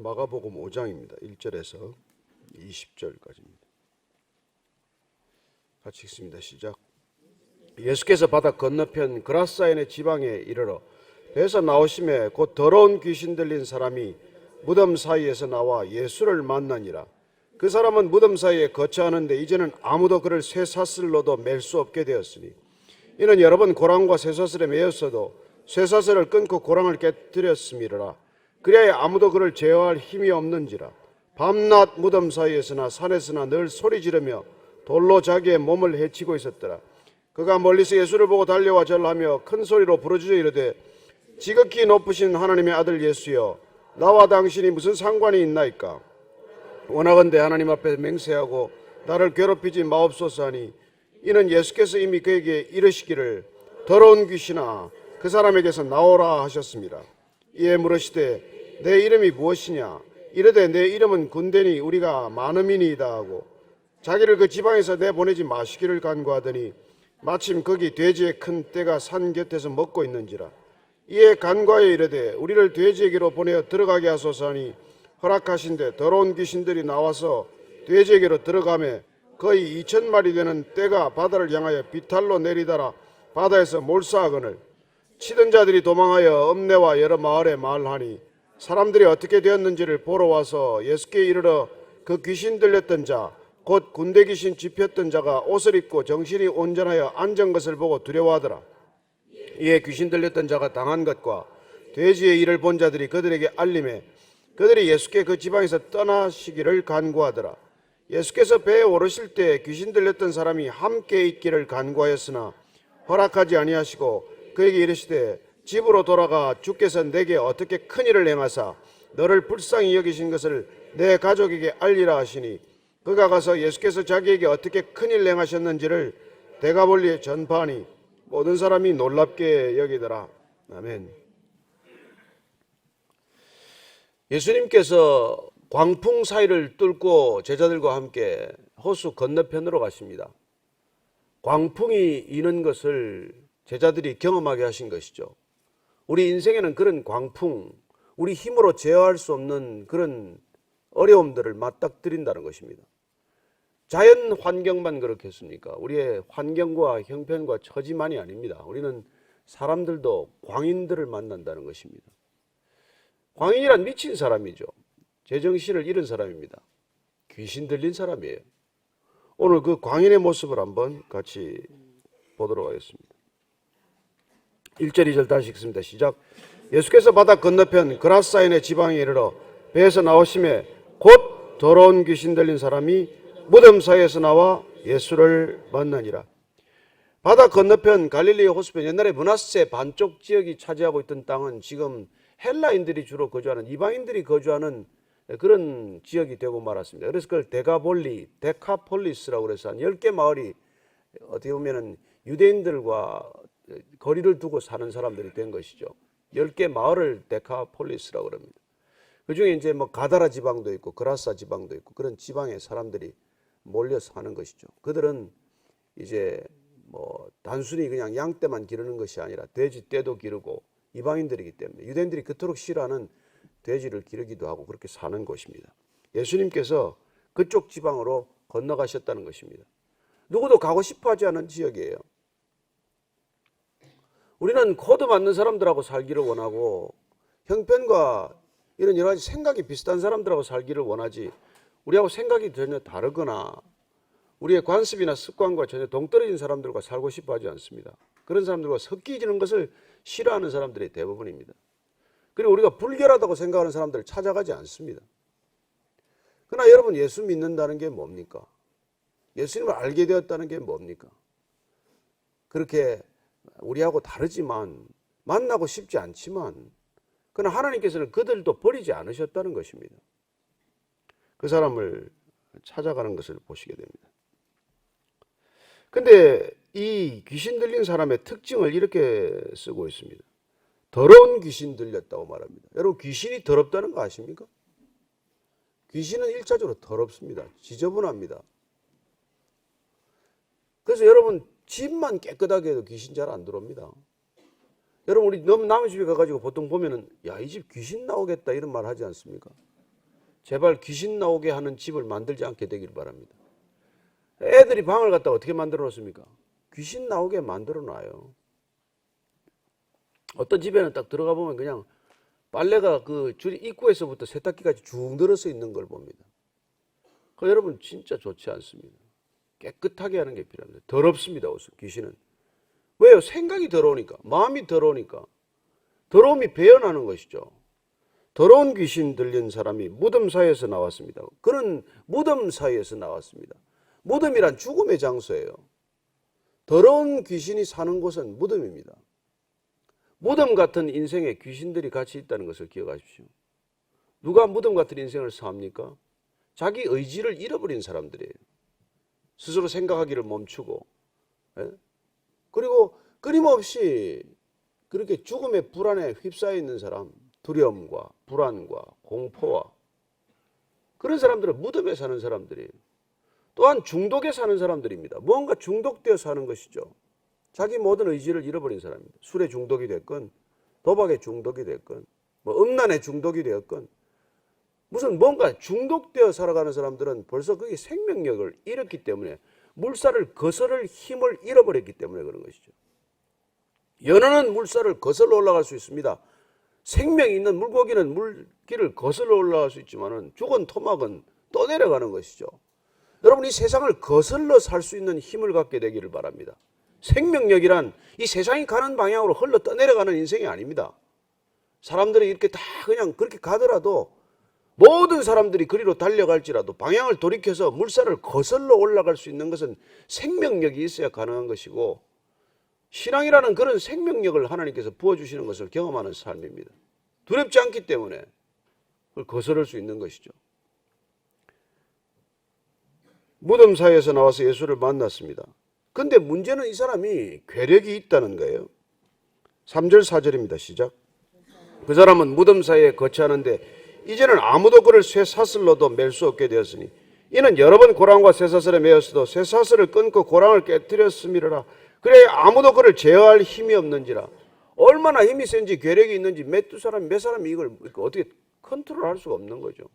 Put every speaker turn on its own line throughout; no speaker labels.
마가복음 5장입니다. 1절에서 20절까지입니다. 같이 읽습니다. 시작. 예수께서 바다 건너편 그라사인의 지방에 이르러 배에서 나오심에 곧 더러운 귀신 들린 사람이 무덤 사이에서 나와 예수를 만나니라. 그 사람은 무덤 사이에 거처하는데 이제는 아무도 그를 쇠사슬로도 맬 수 없게 되었으니 이는 여러 번 고랑과 쇠사슬에 매였어도 쇠사슬을 끊고 고랑을 깨뜨렸음이라. 그리하여 아무도 그를 제어할 힘이 없는지라. 밤낮 무덤 사이에서나 산에서나 늘 소리 지르며 돌로 자기의 몸을 해치고 있었더라. 그가 멀리서 예수를 보고 달려와 절하며 큰 소리로 부르짖어 이르되 지극히 높으신 하나님의 아들 예수여, 나와 당신이 무슨 상관이 있나이까? 원하건대 하나님 앞에 맹세하고 나를 괴롭히지 마옵소서 하니 이는 예수께서 이미 그에게 이르시기를 더러운 귀신아 그 사람에게서 나오라 하셨습니다. 이에 물으시되 내 이름이 무엇이냐? 이르되 내 이름은 군대니 우리가 많음이니이다 하고 자기를 그 지방에서 내보내지 마시기를 간구하더니 마침 거기 돼지의 큰 떼가 산 곁에서 먹고 있는지라. 이에 간과하여 이르되 우리를 돼지에게로 보내어 들어가게 하소서 하니 허락하신대 더러운 귀신들이 나와서 돼지에게로 들어가매 거의 2,000마리 되는 떼가 바다를 향하여 비탈로 내리다라 바다에서 몰사하거늘 치던 자들이 도망하여 읍내와 여러 마을에 말하니 사람들이 어떻게 되었는지를 보러 와서 예수께 이르러 그 귀신 들렸던 자 곧 군대 귀신 집혔던 자가 옷을 입고 정신이 온전하여 앉은 것을 보고 두려워하더라. 이에 귀신 들렸던 자가 당한 것과 돼지의 일을 본 자들이 그들에게 알림해 그들이 예수께 그 지방에서 떠나시기를 간구하더라. 예수께서 배에 오르실 때 귀신 들렸던 사람이 함께 있기를 간구하였으나 허락하지 아니하시고 그에게 이르시되 집으로 돌아가 주께서 내게 어떻게 큰 일을 행하사 너를 불쌍히 여기신 것을 내 가족에게 알리라 하시니 그가 가서 예수께서 자기에게 어떻게 큰 일을 행하셨는지를 데가볼리에 전파하니 모든 사람이 놀랍게 여기더라. 아멘. 예수님께서 광풍 사이를 뚫고 제자들과 함께 호수 건너편으로 가십니다. 광풍이 이는 것을 제자들이 경험하게 하신 것이죠. 우리 인생에는 그런 광풍, 우리 힘으로 제어할 수 없는 그런 어려움들을 맞닥뜨린다는 것입니다. 자연 환경만 그렇겠습니까? 우리의 환경과 형편과 처지만이 아닙니다. 우리는 사람들도 광인들을 만난다는 것입니다. 광인이란 미친 사람이죠. 제정신을 잃은 사람입니다. 귀신 들린 사람이에요. 오늘 그 광인의 모습을 한번 같이 보도록 하겠습니다. 1절 2절 다시 읽습니다. 시작. 예수께서 바다 건너편 그라사인의 지방에 이르러 배에서 나오심에 곧 더러운 귀신 들린 사람이 무덤 사이에서 나와 예수를 만나니라. 바다 건너편 갈릴리 호수편, 옛날에 므낫세 반쪽 지역이 차지하고 있던 땅은 지금 헬라인들이 주로 거주하는, 이방인들이 거주하는 그런 지역이 되고 말았습니다. 그래서 그걸 데카폴리스라고 해서 한 10개 마을이 어떻게 보면은 유대인들과 거리를 두고 사는 사람들이 된 것이죠. 10개 마을을 데카폴리스라고 합니다. 그 중에 이제 뭐 가다라 지방도 있고 그라사 지방도 있고 그런 지방의 사람들이 몰려 사는 것이죠. 그들은 이제 뭐 단순히 그냥 양떼만 기르는 것이 아니라 돼지 떼도 기르고 이방인들이기 때문에 유대인들이 그토록 싫어하는 돼지를 기르기도 하고 그렇게 사는 곳입니다. 예수님께서 그쪽 지방으로 건너가셨다는 것입니다. 누구도 가고 싶어 하지 않은 지역이에요. 우리는 코드 맞는 사람들하고 살기를 원하고 형편과 이런 여러 가지 생각이 비슷한 사람들하고 살기를 원하지 우리하고 생각이 전혀 다르거나 우리의 관습이나 습관과 전혀 동떨어진 사람들과 살고 싶어 하지 않습니다. 그런 사람들과 섞이지는 것을 싫어하는 사람들이 대부분입니다. 그리고 우리가 불결하다고 생각하는 사람들을 찾아가지 않습니다. 그러나 여러분, 예수 믿는다는 게 뭡니까? 예수님을 알게 되었다는 게 뭡니까? 그렇게 우리하고 다르지만 만나고 싶지 않지만 그러나 하나님께서는 그들도 버리지 않으셨다는 것입니다. 그 사람을 찾아가는 것을 보시게 됩니다. 근데 이 귀신 들린 사람의 특징을 이렇게 쓰고 있습니다. 더러운 귀신 들렸다고 말합니다. 여러분, 귀신이 더럽다는 거 아십니까? 귀신은 1차적으로 더럽습니다. 지저분합니다. 그래서 여러분, 집만 깨끗하게 해도 귀신 잘 안 들어옵니다. 여러분, 우리 남의 집에 가가지고 보통 보면은 야, 이 집 귀신 나오겠다 이런 말 하지 않습니까? 제발 귀신 나오게 하는 집을 만들지 않게 되길 바랍니다. 애들이 방을 갖다 어떻게 만들어 놓습니까? 귀신 나오게 만들어 놔요. 어떤 집에는 딱 들어가 보면 그냥 빨래가 그 줄이 입구에서부터 세탁기까지 쭉 늘어서 있는 걸 봅니다. 그 여러분 진짜 좋지 않습니다. 깨끗하게 하는 게 필요합니다. 더럽습니다. 귀신은. 왜요? 생각이 더러우니까, 마음이 더러우니까. 더러움이 배어나는 것이죠. 더러운 귀신 들린 사람이 무덤 사이에서 나왔습니다. 그는 무덤 사이에서 나왔습니다. 무덤이란 죽음의 장소예요. 더러운 귀신이 사는 곳은 무덤입니다. 무덤 같은 인생에 귀신들이 같이 있다는 것을 기억하십시오. 누가 무덤 같은 인생을 삽니까? 자기 의지를 잃어버린 사람들이에요. 스스로 생각하기를 멈추고, 그리고 끊임없이 그렇게 죽음의 불안에 휩싸여 있는 사람, 두려움과 불안과 공포와, 그런 사람들은 무덤에 사는 사람들이에요. 또한 중독에 사는 사람들입니다. 무언가 중독되어 사는 것이죠. 자기 모든 의지를 잃어버린 사람입니다. 술에 중독이 됐건, 도박에 중독이 됐건, 음란에 중독이 되었건, 무슨 뭔가 중독되어 살아가는 사람들은 벌써 그게 생명력을 잃었기 때문에, 물살을 거스를 힘을 잃어버렸기 때문에 그런 것이죠. 연어는 물살을 거슬러 올라갈 수 있습니다. 생명이 있는 물고기는 물길을 거슬러 올라갈 수 있지만 죽은 토막은 떠내려가는 것이죠. 여러분, 이 세상을 거슬러 살 수 있는 힘을 갖게 되기를 바랍니다. 생명력이란 이 세상이 가는 방향으로 흘러 떠내려가는 인생이 아닙니다. 사람들이 이렇게 다 그냥 그렇게 가더라도, 모든 사람들이 그리로 달려갈지라도 방향을 돌이켜서 물살을 거슬러 올라갈 수 있는 것은 생명력이 있어야 가능한 것이고, 신앙이라는 그런 생명력을 하나님께서 부어주시는 것을 경험하는 삶입니다. 두렵지 않기 때문에 그걸 거스를 수 있는 것이죠. 무덤 사이에서 나와서 예수를 만났습니다. 근데 문제는 이 사람이 괴력이 있다는 거예요. 3절 4절입니다. 시작. 그 사람은 무덤 사이에 거처하는데 이제는 아무도 그를 쇠사슬로도 맬 수 없게 되었으니 이는 여러 번 고랑과 쇠사슬에 매였어도 쇠사슬을 끊고 고랑을 깨뜨렸음이라. 그래 아무도 그를 제어할 힘이 없는지라. 얼마나 힘이 센지 괴력이 있는지 몇 사람이 이걸 어떻게 컨트롤할 수가 없는 거죠.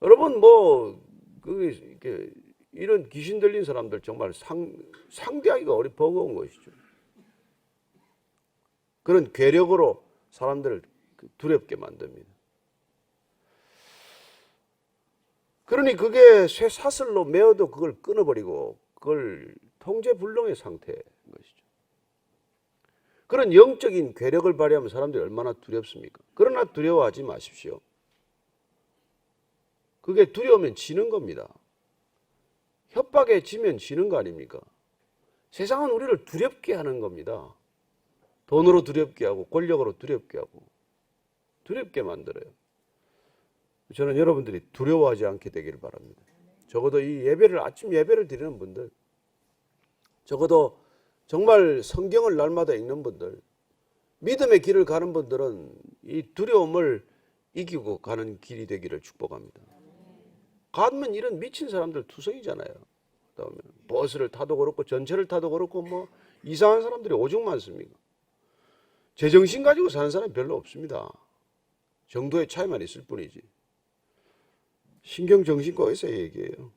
여러분 이런 귀신 들린 사람들 정말 상대하기가 버거운 것이죠. 그런 괴력으로 사람들을 두렵게 만듭니다. 그러니 그게 쇠사슬로 매어도 그걸 끊어버리고 그걸 통제불능의 상태인 것이죠. 그런 영적인 괴력을 발휘하면 사람들이 얼마나 두렵습니까? 그러나 두려워하지 마십시오. 그게 두려우면 지는 겁니다. 협박에 지면 지는 거 아닙니까? 세상은 우리를 두렵게 하는 겁니다. 돈으로 두렵게 하고 권력으로 두렵게 하고 두렵게 만들어요. 저는 여러분들이 두려워하지 않게 되기를 바랍니다. 적어도 이 아침 예배를 드리는 분들, 적어도 정말 성경을 날마다 읽는 분들, 믿음의 길을 가는 분들은 이 두려움을 이기고 가는 길이 되기를 축복합니다. 가면 이런 미친 사람들 투성이잖아요. 그다음에 버스를 타도 그렇고 전철을 타도 그렇고 이상한 사람들이 오죽 많습니까? 제정신 가지고 사는 사람이 별로 없습니다. 정도의 차이만 있을 뿐이지. 신경정신과에서 얘기해요.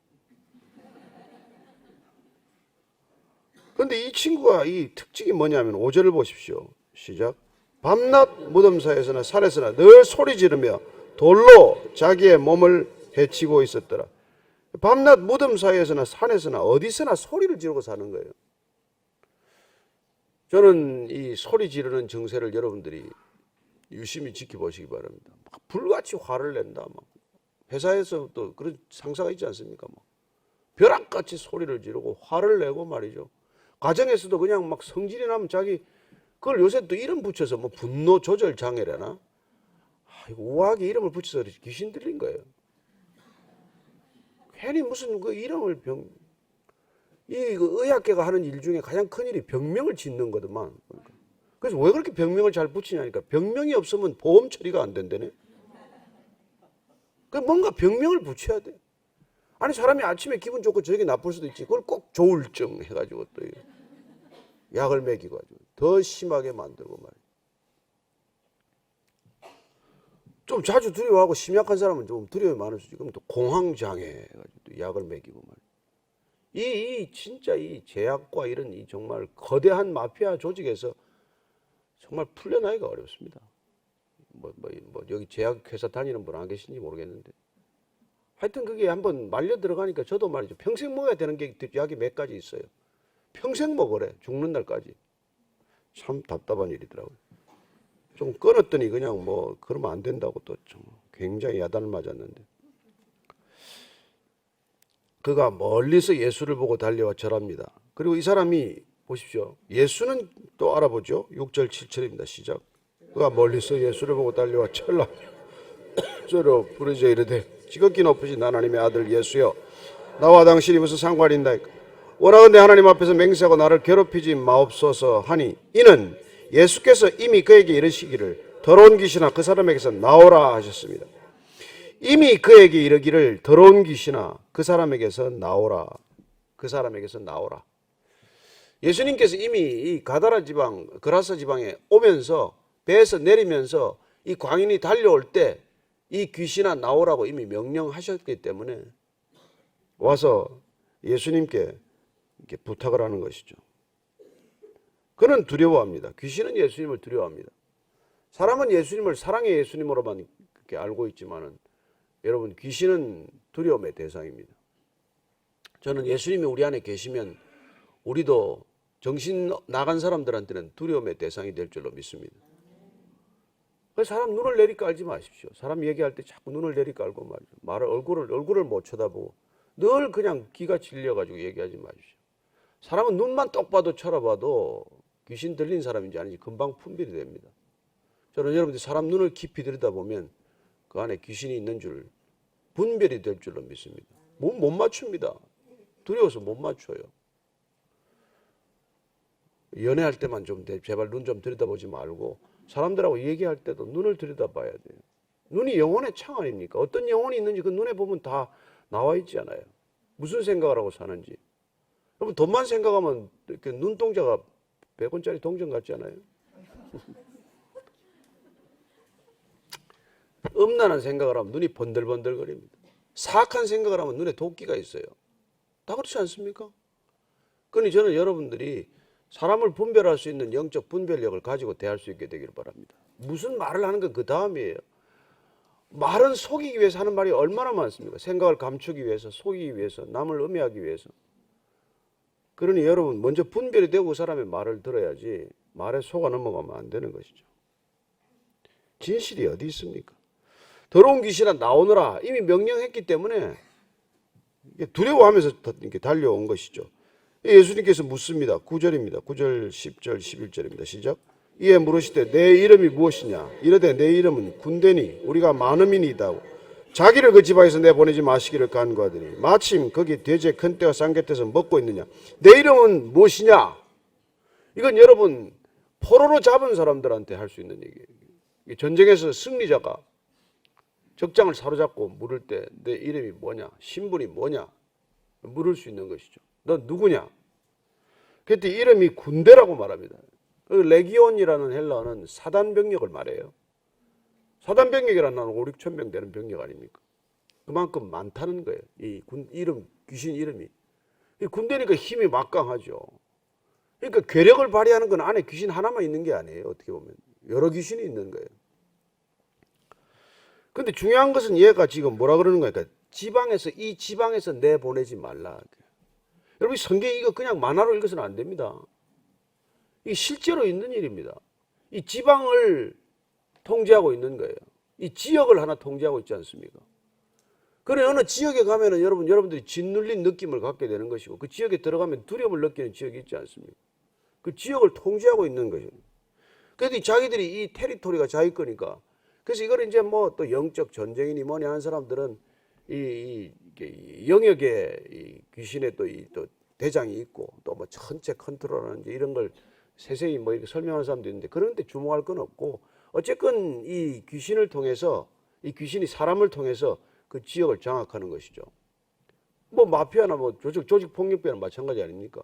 그런데 이 친구가 이 특징이 뭐냐면 5절을 보십시오. 시작. 밤낮 무덤 사이에서나 산에서나 늘 소리 지르며 돌로 자기의 몸을 해치고 있었더라. 밤낮 무덤 사이에서나 산에서나 어디서나 소리를 지르고 사는 거예요. 저는 이 소리 지르는 정세를 여러분들이 유심히 지켜보시기 바랍니다. 막 불같이 화를 낸다. 막 회사에서 또 그런 상사가 있지 않습니까? 막 벼락같이 소리를 지르고 화를 내고 말이죠. 가정에서도 그냥 막 성질이 나면 그걸 요새 또 이름 붙여서 분노 조절 장애라나? 이거 우아하게 이름을 붙여서 귀신 들린 거예요. 괜히 무슨 그 이름을 의학계가 하는 일 중에 가장 큰 일이 병명을 짓는 거더만. 그래서 왜 그렇게 병명을 잘 붙이냐니까. 병명이 없으면 보험 처리가 안 된다네. 뭔가 병명을 붙여야 돼. 아니 사람이 아침에 기분 좋고 저녁에 나쁠 수도 있지. 그걸 꼭 조울증 해가지고 또 약을 먹이고 더 심하게 만들고 말이야. 좀 자주 두려워하고 심약한 사람은 좀 두려움이 많을 수 있지. 그럼 또 공황장애 해가지고 또 약을 먹이고 말이야. 이 진짜 이 제약과 이런 이 정말 거대한 마피아 조직에서 정말 풀려나기가 어렵습니다. 여기 제약회사 다니는 분 안 계신지 모르겠는데. 하여튼 그게 한번 말려 들어가니까 저도 말이죠. 평생 먹어야 되는 게 약이 몇 가지 있어요. 평생 먹으래. 죽는 날까지. 참 답답한 일이더라고요. 좀 끊었더니 그냥 뭐 그러면 안 된다고 또 좀 굉장히 야단을 맞았는데. 그가 멀리서 예수를 보고 달려와 절합니다. 그리고 이 사람이 보십시오. 예수는 또 알아보죠. 6절 7절입니다. 시작. 그가 멀리서 예수를 보고 달려와 철라 저로 부르짖어 이르되 지극히 높으신 하나님의 아들 예수여 나와 당신이 무슨 상관이 있나이까. 원하건대 하나님 앞에서 맹세하고 나를 괴롭히지 마옵소서 하니 이는 예수께서 이미 그에게 이르시기를 더러운 귀신아 그 사람에게서 나오라 하셨습니다. 이미 그에게 이르기를 더러운 귀신아 그 사람에게서 나오라. 그 사람에게서 나오라. 예수님께서 이미 이 가다라 지방, 그라사 지방에 오면서 배에서 내리면서 이 광인이 달려올 때 이 귀신아 나오라고 이미 명령하셨기 때문에 와서 예수님께 이렇게 부탁을 하는 것이죠. 그는 두려워합니다. 귀신은 예수님을 두려워합니다. 사람은 예수님을 사랑의 예수님으로만 그렇게 알고 있지만은 여러분 귀신은 두려움의 대상입니다. 저는 예수님이 우리 안에 계시면 우리도 정신 나간 사람들한테는 두려움의 대상이 될 줄로 믿습니다. 그래서 사람 눈을 내리깔지 마십시오. 사람 얘기할 때 자꾸 눈을 내리깔고 말이죠. 말을 얼굴을 못 쳐다보고 늘 그냥 귀가 질려가지고 얘기하지 마십시오. 사람은 눈만 똑 봐도 쳐다봐도 귀신 들린 사람인지 아닌지 금방 분별이 됩니다. 저는 여러분들이 사람 눈을 깊이 들여다보면 그 안에 귀신이 있는 줄 분별이 될 줄로 믿습니다. 못 맞춥니다. 두려워서 못 맞춰요. 연애할 때만 좀 제발 눈 좀 들여다보지 말고 사람들하고 얘기할 때도 눈을 들여다봐야 돼요. 눈이 영혼의 창 아닙니까? 어떤 영혼이 있는지 그 눈에 보면 다 나와 있잖아요. 무슨 생각을 하고 사는지. 여러분 돈만 생각하면 이렇게 눈동자가 100원짜리 동전 같지 않아요? 음란한 생각을 하면 눈이 번들번들거립니다. 사악한 생각을 하면 눈에 도끼가 있어요. 다 그렇지 않습니까? 그러니 저는 여러분들이 사람을 분별할 수 있는 영적 분별력을 가지고 대할 수 있게 되기를 바랍니다. 무슨 말을 하는 건 그 다음이에요. 말은 속이기 위해서 하는 말이 얼마나 많습니까? 생각을 감추기 위해서, 속이기 위해서, 남을 음해하기 위해서. 그러니 여러분 먼저 분별이 되고 사람의 말을 들어야지 말에 속아 넘어가면 안 되는 것이죠. 진실이 어디 있습니까? 더러운 귀신아 나오너라 이미 명령했기 때문에 두려워하면서 이렇게 달려온 것이죠. 예수님께서 묻습니다. 9절입니다. 9절, 10절, 11절입니다. 시작. 이에 물으시되 내 이름이 무엇이냐? 이르되 내 이름은 군대니 우리가 많음이니이다. 자기를 그 지방에서 내보내지 마시기를 간구하더니 마침 거기 돼지의 큰 떼가 쌍곁에서 먹고 있느냐? 내 이름은 무엇이냐? 이건 여러분 포로로 잡은 사람들한테 할 수 있는 얘기예요. 전쟁에서 승리자가 적장을 사로잡고 물을 때 내 이름이 뭐냐? 신분이 뭐냐? 물을 수 있는 것이죠. 너 누구냐? 그때 이름이 군대라고 말합니다. 레기온이라는 헬라어는 사단병력을 말해요. 사단병력이라는 건 5, 6천 명 되는 병력 아닙니까? 그만큼 많다는 거예요. 이 귀신 이름이. 이 군대니까 힘이 막강하죠. 그러니까 괴력을 발휘하는 건 안에 귀신 하나만 있는 게 아니에요. 어떻게 보면 여러 귀신이 있는 거예요. 근데 중요한 것은 얘가 지금 뭐라 그러는 거니까 이 지방에서 내보내지 말라. 여러분 성경 이거 그냥 만화로 읽어서는 안 됩니다. 이 실제로 있는 일입니다. 이 지방을 통제하고 있는 거예요. 이 지역을 하나 통제하고 있지 않습니까? 그래 어느 지역에 가면은 여러분들이 짓눌린 느낌을 갖게 되는 것이고 그 지역에 들어가면 두려움을 느끼는 지역이 있지 않습니까? 그 지역을 통제하고 있는 것이에요. 그래도 자기들이 이 테리토리가 자기 거니까 그래서 이걸 이제 뭐 또 영적 전쟁이니 뭐니 하는 사람들은 이 영역에 이 귀신의 또 대장이 있고 또 뭐 전체 컨트롤하는 이런 걸 세세히 뭐 이렇게 설명하는 사람도 있는데 그런 데 주목할 건 없고 어쨌건 이 귀신을 통해서 이 귀신이 사람을 통해서 그 지역을 장악하는 것이죠. 뭐 마피아나 뭐 조직 폭력배나 마찬가지 아닙니까?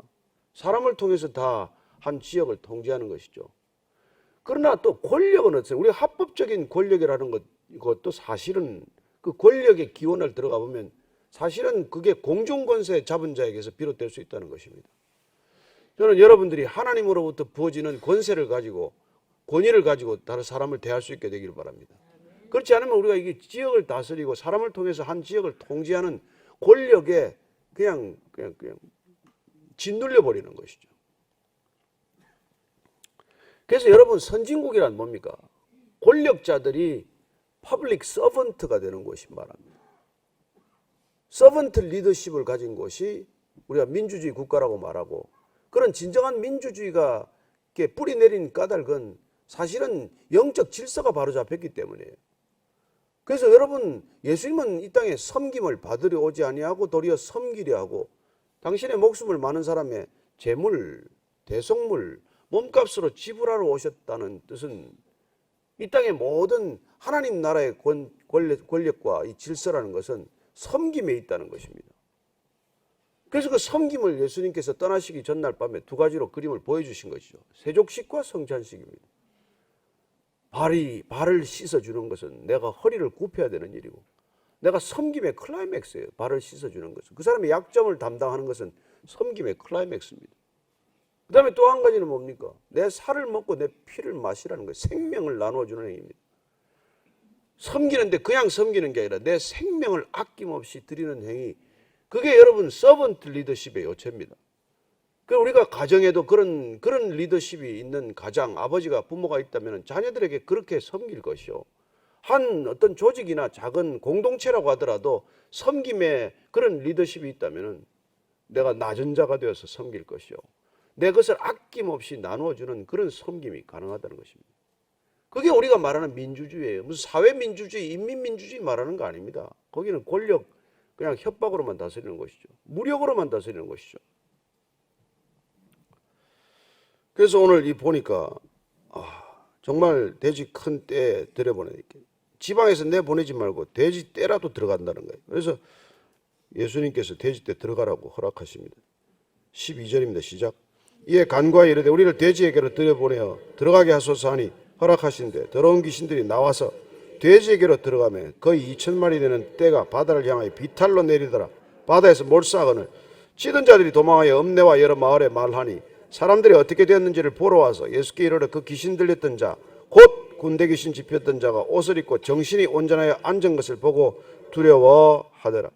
사람을 통해서 다 한 지역을 통제하는 것이죠. 그러나 또 권력은 어때요? 우리가 합법적인 권력이라는 것 이것도 사실은 그 권력의 기원을 들어가 보면 사실은 그게 공중권세 잡은 자에게서 비롯될 수 있다는 것입니다. 저는 여러분들이 하나님으로부터 부어지는 권세를 가지고 권위를 가지고 다른 사람을 대할 수 있게 되기를 바랍니다. 그렇지 않으면 우리가 이게 지역을 다스리고 사람을 통해서 한 지역을 통제하는 권력에 그냥 짓눌려 버리는 것이죠. 그래서 여러분, 선진국이란 뭡니까? 권력자들이 퍼블릭 서번트가 되는 곳이 말합니다. 서번트 리더십을 가진 곳이 우리가 민주주의 국가라고 말하고, 그런 진정한 민주주의가 뿌리 내린 까닭은 사실은 영적 질서가 바로 잡혔기 때문이에요. 그래서 여러분, 예수님은 이 땅에 섬김을 받으려 오지 아니하고 도리어 섬기려 하고, 당신의 목숨을 많은 사람의 재물, 대속물, 몸값으로 지불하러 오셨다는 뜻은 이 땅의 모든 하나님 나라의 권력과 이 질서라는 것은 섬김에 있다는 것입니다. 그래서 그 섬김을 예수님께서 떠나시기 전날 밤에 두 가지로 그림을 보여주신 것이죠. 세족식과 성찬식입니다. 발을 씻어주는 것은 내가 허리를 굽혀야 되는 일이고, 내가 섬김의 클라이맥스예요. 발을 씻어주는 것은. 그 사람의 약점을 담당하는 것은 섬김의 클라이맥스입니다. 그 다음에 또 한 가지는 뭡니까? 내 살을 먹고 내 피를 마시라는 거예요. 생명을 나누어주는 행위입니다. 섬기는데 그냥 섬기는 게 아니라 내 생명을 아낌없이 드리는 행위, 그게 여러분 서번트 리더십의 요체입니다. 우리가 가정에도 그런 리더십이 있는 가장, 아버지가 부모가 있다면 자녀들에게 그렇게 섬길 것이요. 한 어떤 조직이나 작은 공동체라고 하더라도 섬김에 그런 리더십이 있다면 내가 낮은 자가 되어서 섬길 것이요. 내 것을 아낌없이 나누어주는 그런 섬김이 가능하다는 것입니다. 그게 우리가 말하는 민주주의예요. 무슨 사회민주주의, 인민민주주의 말하는 거 아닙니다. 거기는 권력 그냥 협박으로만 다스리는 것이죠. 무력으로만 다스리는 것이죠. 그래서 오늘 보니까 정말 돼지 큰 떼 들여보내니까 지방에서 내보내지 말고 돼지 떼라도 들어간다는 거예요. 그래서 예수님께서 돼지 떼 들어가라고 허락하십니다. 12절입니다. 시작. 이에 간과에 이르되 우리를 돼지에게로 들여보내어 들어가게 하소서 하니 허락하신대 더러운 귀신들이 나와서 돼지에게로 들어가며 거의 2,000마리 되는 떼가 바다를 향하여 비탈로 내리더라. 바다에서 몰사하거늘 치던 자들이 도망하여 읍내와 여러 마을에 말하니 사람들이 어떻게 되었는지를 보러 와서 예수께 이르러 그 귀신 들렸던 자 곧 군대 귀신 집혔던 자가 옷을 입고 정신이 온전하여 앉은 것을 보고 두려워하더라.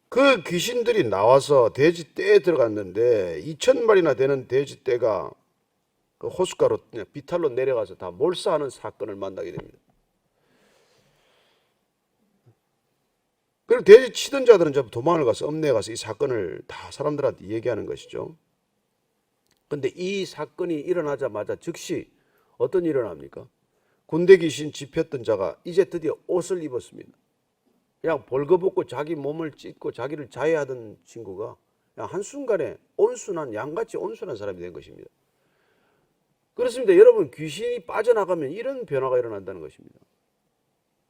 그 귀신들이 나와서 돼지 떼에 들어갔는데 2,000마리나 되는 돼지 떼가 그 호숫가로 비탈로 내려가서 다 몰사하는 사건을 만나게 됩니다. 그리고 돼지 치던 자들은 도망을 가서 읍내에 가서 이 사건을 다 사람들한테 얘기하는 것이죠. 그런데 이 사건이 일어나자마자 즉시 어떤 일이 일어납니까? 군대 귀신 집혔던 자가 이제 드디어 옷을 입었습니다. 그냥 벌거벗고 자기 몸을 찢고 자기를 자해하던 친구가 그냥 한순간에 온순한, 양같이 온순한 사람이 된 것입니다. 그렇습니다. 여러분, 귀신이 빠져나가면 이런 변화가 일어난다는 것입니다.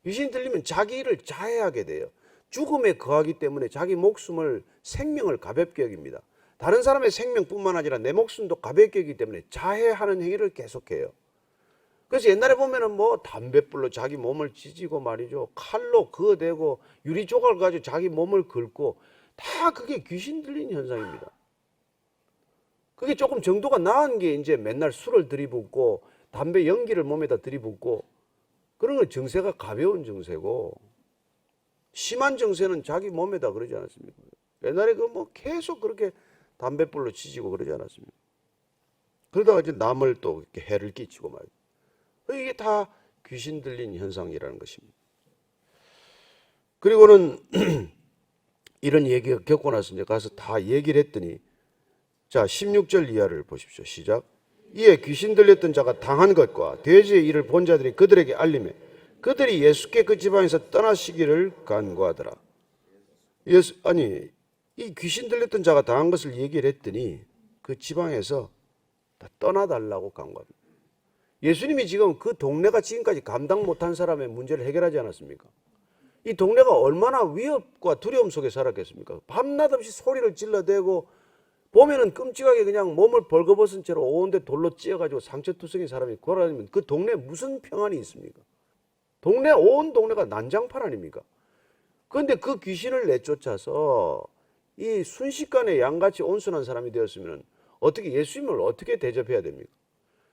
귀신이 들리면 자기를 자해하게 돼요. 죽음에 거하기 때문에 자기 목숨을, 생명을 가볍게 여깁니다. 다른 사람의 생명뿐만 아니라 내 목숨도 가볍게 여기기 때문에 자해하는 행위를 계속해요. 그래서 옛날에 보면은 담뱃불로 자기 몸을 찢고 말이죠. 칼로 그어대고 유리 조각을 가지고 자기 몸을 긁고, 다 그게 귀신 들린 현상입니다. 그게 조금 정도가 나은 게 이제 맨날 술을 들이붓고 담배 연기를 몸에다 들이붓고, 그런 건 정세가 가벼운 정세고, 심한 정세는 자기 몸에다 그러지 않았습니까? 옛날에 계속 그렇게 담뱃불로 찢고 그러지 않았습니까? 그러다가 이제 남을 또 이렇게 해를 끼치고 말이죠. 이게 다 귀신 들린 현상이라는 것입니다. 그리고는 이런 얘기가 겪고 나서 이제 가서 다 얘기를 했더니, 자, 16절 이하를 보십시오. 시작. 이에 귀신 들렸던 자가 당한 것과 돼지의 일을 본 자들이 그들에게 알리매 그들이 예수께 그 지방에서 떠나시기를 간구하더라. 이 귀신 들렸던 자가 당한 것을 얘기를 했더니 그 지방에서 다 떠나달라고 간구합니다. 예수님이 지금 그 동네가 지금까지 감당 못한 사람의 문제를 해결하지 않았습니까? 이 동네가 얼마나 위협과 두려움 속에 살았겠습니까? 밤낮 없이 소리를 질러대고 보면은 끔찍하게 그냥 몸을 벌거벗은 채로 온데 돌로 찧어가지고 상처투성인 사람이 걸어다니면 그 동네에 무슨 평안이 있습니까? 온 동네가 난장판 아닙니까? 그런데 그 귀신을 내쫓아서 이 순식간에 양같이 온순한 사람이 되었으면 어떻게 예수님을 어떻게 대접해야 됩니까?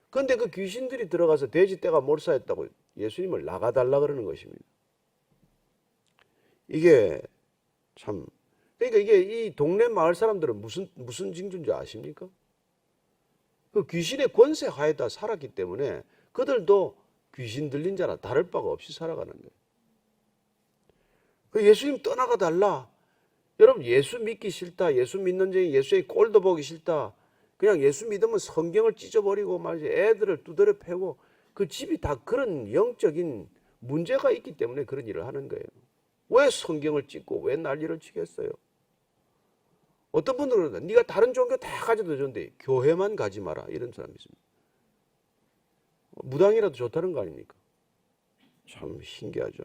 그런데 그 귀신들이 들어가서 돼지떼가 몰사했다고 예수님을 나가달라 그러는 것입니다. 이게 참, 그러니까 이게 이 동네 마을 사람들은 무슨 징조인지 아십니까? 그 귀신의 권세 하에다 살았기 때문에 그들도 귀신 들린 자나 다를 바가 없이 살아가는 거예요. 그 예수님 떠나가 달라. 여러분, 예수 믿기 싫다. 예수 믿는 중에 예수의 꼴도 보기 싫다. 그냥 예수 믿으면 성경을 찢어버리고 말이지 애들을 두드려 패고 그 집이 다 그런 영적인 문제가 있기 때문에 그런 일을 하는 거예요. 왜 성경을 찢고 왜 난리를 치겠어요? 어떤 분들은 네가 다른 종교 다 가져도 좋은데 교회만 가지 마라 이런 사람이 있습니다. 무당이라도 좋다는 거 아닙니까? 참 신기하죠.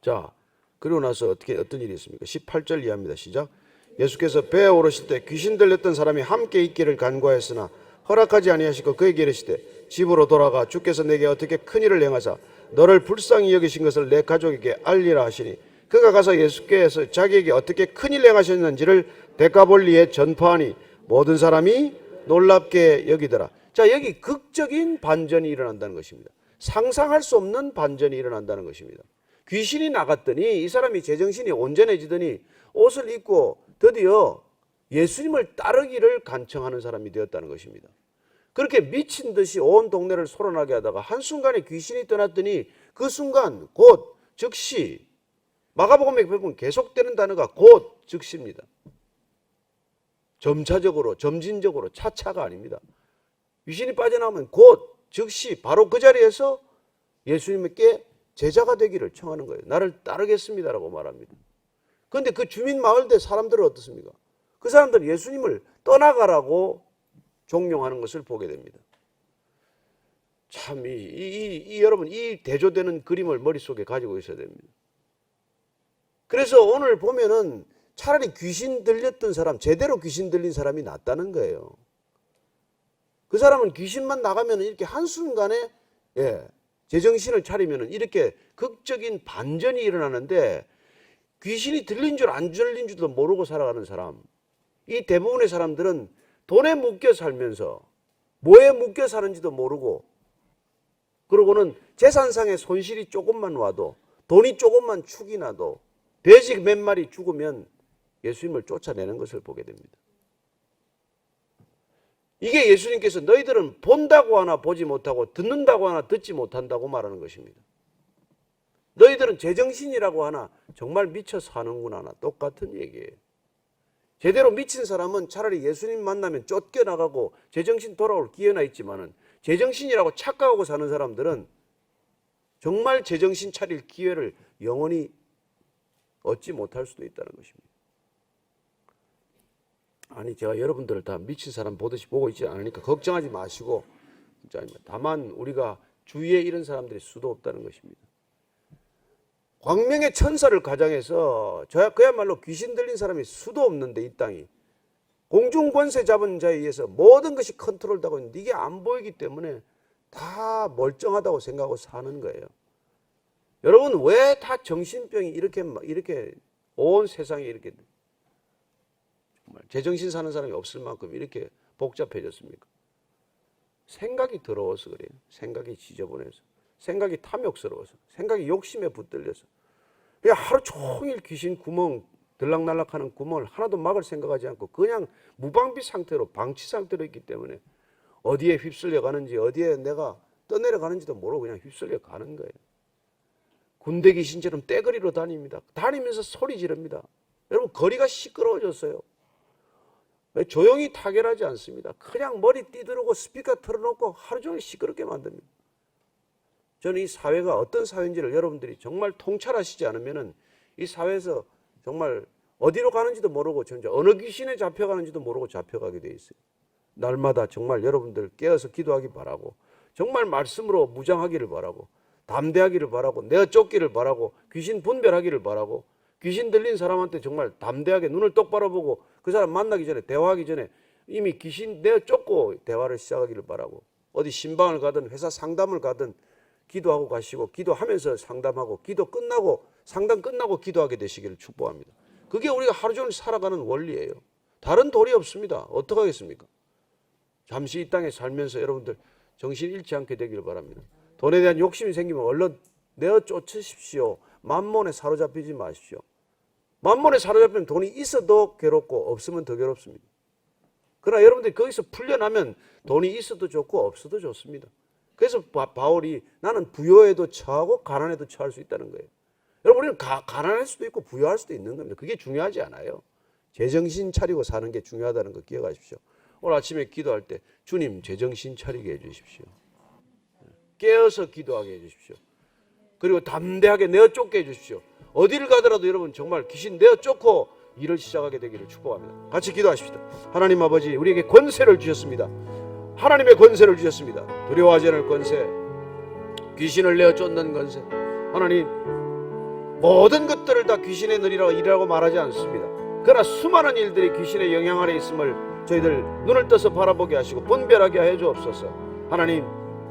자, 그리고 나서 어떤 일이 있습니까? 18절 이하입니다. 시작. 예수께서 배에 오르실 때 귀신 들렸던 사람이 함께 있기를 간구하였으나 허락하지 아니하시고 그에게 이르시되 집으로 돌아가 주께서 내게 어떻게 큰 일을 행하사 너를 불쌍히 여기신 것을 내 가족에게 알리라 하시니 그가 가서 예수께서 자기에게 어떻게 큰 일 행하셨는지를 데카볼리에 전파하니 모든 사람이 놀랍게 여기더라. 자, 여기 극적인 반전이 일어난다는 것입니다. 상상할 수 없는 반전이 일어난다는 것입니다. 귀신이 나갔더니 이 사람이 제정신이 온전해지더니 옷을 입고 드디어 예수님을 따르기를 간청하는 사람이 되었다는 것입니다. 그렇게 미친 듯이 온 동네를 소란하게 하다가 한순간에 귀신이 떠났더니 그 순간 곧 즉시, 마가복음에 보면 계속되는 단어가 곧 즉시입니다. 점차적으로, 점진적으로, 차차가 아닙니다. 귀신이 빠져나오면 곧 즉시 바로 그 자리에서 예수님께 제자가 되기를 청하는 거예요. 나를 따르겠습니다라고 말합니다. 그런데 그 주민 마을대 사람들은 어떻습니까? 그 사람들은 예수님을 떠나가라고 종용하는 것을 보게 됩니다. 참, 여러분, 이 대조되는 그림을 머릿속에 가지고 있어야 됩니다. 그래서 오늘 보면은 차라리 귀신 들렸던 사람, 제대로 귀신 들린 사람이 낫다는 거예요. 그 사람은 귀신만 나가면 이렇게 한순간에, 제정신을 차리면 이렇게 극적인 반전이 일어나는데 귀신이 들린 줄 안 들린 줄도 모르고 살아가는 사람, 이 대부분의 사람들은 돈에 묶여 살면서 뭐에 묶여 사는지도 모르고 그러고는 재산상의 손실이 조금만 와도 돈이 조금만 축이 나도 돼지 몇 마리 죽으면 예수님을 쫓아내는 것을 보게 됩니다. 이게 예수님께서 너희들은 본다고 하나 보지 못하고 듣는다고 하나 듣지 못한다고 말하는 것입니다. 너희들은 제정신이라고 하나 정말 미쳐 사는구나 하나 똑같은 얘기예요. 제대로 미친 사람은 차라리 예수님 만나면 쫓겨나가고 제정신 돌아올 기회나 있지만은 제정신이라고 착각하고 사는 사람들은 정말 제정신 차릴 기회를 영원히 얻지 못할 수도 있다는 것입니다. 아니, 제가 여러분들을 다 미친 사람 보듯이 보고 있지 않으니까 걱정하지 마시고, 다만 우리가 주위에 이런 사람들이 수도 없다는 것입니다. 광명의 천사를 가장해서 그야말로 귀신 들린 사람이 수도 없는데 이 땅이 공중 권세 잡은 자에 의해서 모든 것이 컨트롤되고 있는데 이게 안 보이기 때문에 다 멀쩡하다고 생각하고 사는 거예요. 여러분, 왜 다 정신병이 이렇게 온 세상에 이렇게 정말 제정신 사는 사람이 없을 만큼 이렇게 복잡해졌습니까? 생각이 더러워서 그래요. 생각이 지저분해서, 생각이 탐욕스러워서, 생각이 욕심에 붙들려서 그냥 하루 종일 귀신 구멍, 들락날락하는 구멍을 하나도 막을 생각하지 않고 그냥 무방비 상태로, 방치 상태로 있기 때문에 어디에 휩쓸려 가는지, 어디에 내가 떠내려가는지도 모르고 그냥 휩쓸려 가는 거예요. 군대 귀신처럼 떼거리로 다닙니다. 다니면서 소리 지릅니다. 여러분, 거리가 시끄러워졌어요. 조용히 타결하지 않습니다. 그냥 머리 띠두르고 스피커 틀어놓고 하루 종일 시끄럽게 만듭니다. 저는 이 사회가 어떤 사회인지를 여러분들이 정말 통찰하시지 않으면 이 사회에서 정말 어디로 가는지도 모르고 어느 귀신에 잡혀가는지도 모르고 잡혀가게 돼 있어요. 날마다 정말 여러분들 깨어서 기도하기 바라고, 정말 말씀으로 무장하기를 바라고, 담대하기를 바라고, 내어 쫓기를 바라고, 귀신 분별하기를 바라고, 귀신 들린 사람한테 정말 담대하게 눈을 똑바로 보고 그 사람 만나기 전에, 대화하기 전에 이미 귀신 내어 쫓고 대화를 시작하기를 바라고, 어디 신방을 가든 회사 상담을 가든 기도하고 가시고 기도하면서 상담하고 기도 끝나고 상담 끝나고 기도하게 되시기를 축복합니다. 그게 우리가 하루 종일 살아가는 원리예요. 다른 도리 없습니다. 어떻게 하겠습니까? 잠시 이 땅에 살면서 여러분들 정신 잃지 않게 되기를 바랍니다. 돈에 대한 욕심이 생기면 얼른 내어 쫓으십시오. 만몬에 사로잡히지 마십시오. 만몬에 사로잡히면 돈이 있어도 괴롭고 없으면 더 괴롭습니다. 그러나 여러분들이 거기서 풀려나면 돈이 있어도 좋고 없어도 좋습니다. 그래서 바울이 나는 부요에도 처하고 가난에도 처할 수 있다는 거예요. 여러분 우리는 가난할 수도 있고 부요할 수도 있는 겁니다. 그게 중요하지 않아요. 제정신 차리고 사는 게 중요하다는 거 기억하십시오. 오늘 아침에 기도할 때 주님 제정신 차리게 해주십시오. 깨어서 기도하게 해주십시오. 그리고 담대하게 내어 쫓게 해주십시오. 어디를 가더라도 여러분 정말 귀신 내어 쫓고 일을 시작하게 되기를 축복합니다. 같이 기도하십시다. 하나님 아버지 우리에게 권세를 주셨습니다. 하나님의 권세를 주셨습니다. 두려워하지 않을 권세, 귀신을 내어 쫓는 권세. 하나님 모든 것들을 다 귀신의 일이라고 말하지 않습니다. 그러나 수많은 일들이 귀신의 영향 아래 있음을 저희들 눈을 떠서 바라보게 하시고 분별하게 해 주옵소서. 하나님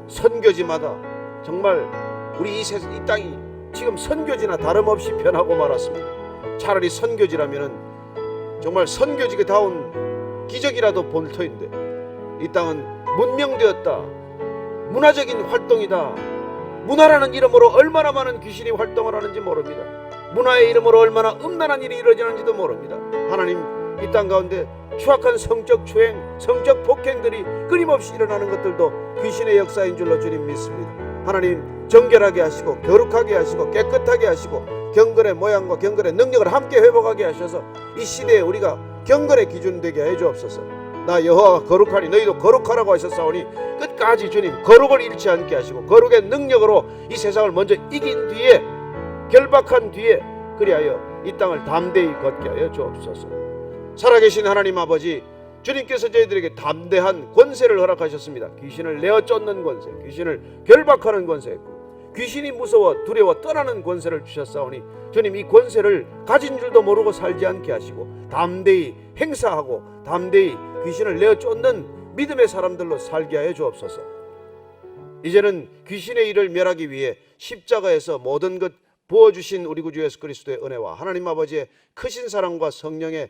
선교지마다 정말 우리 이 땅이 지금 선교지나 다름없이 변하고 말았습니다. 차라리 선교지라면 정말 선교지다운 기적이라도 볼 터인데 이 땅은 문명되었다, 문화적인 활동이다, 문화라는 이름으로 얼마나 많은 귀신이 활동을 하는지 모릅니다. 문화의 이름으로 얼마나 음란한 일이 이루어지는지도 모릅니다. 하나님 이 땅 가운데 추악한 성적 추행, 성적 폭행들이 끊임없이 일어나는 것들도 귀신의 역사인 줄로 주님 믿습니다. 하나님 정결하게 하시고 거룩하게 하시고 깨끗하게 하시고 경건의 모양과 경건의 능력을 함께 회복하게 하셔서 이 시대에 우리가 경건의 기준 되게 해 주옵소서. 나 여호와가 거룩하니 너희도 거룩하라고 하셨사오니 끝까지 주님 거룩을 잃지 않게 하시고 거룩의 능력으로 이 세상을 먼저 이긴 뒤에 결박한 뒤에 그리하여 이 땅을 담대히 걷게 하여 주옵소서. 살아계신 하나님 아버지 주님께서 저희들에게 담대한 권세를 허락하셨습니다. 귀신을 내어 쫓는 권세, 귀신을 결박하는 권세, 귀신이 무서워 두려워 떠나는 권세를 주셨사오니 주님 이 권세를 가진 줄도 모르고 살지 않게 하시고 담대히 행사하고 담대히 귀신을 내어 쫓는 믿음의 사람들로 살게 하여 주옵소서. 이제는 귀신의 일을 멸하기 위해 십자가에서 모든 것 부어주신 우리 구주 예수 그리스도의 은혜와 하나님 아버지의 크신 사랑과 성령의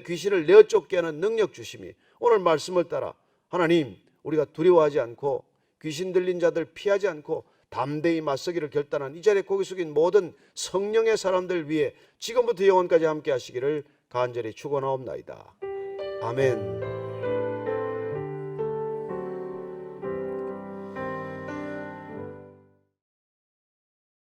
귀신을 내어 쫓게 하는 능력 주심이 오늘 말씀을 따라 하나님 우리가 두려워하지 않고 귀신 들린 자들 피하지 않고 담대히 맞서기를 결단한 이 자리에 고개 숙인 모든 성령의 사람들 위해 지금부터 영원까지 함께 하시기를 간절히 축원하옵나이다. 아멘.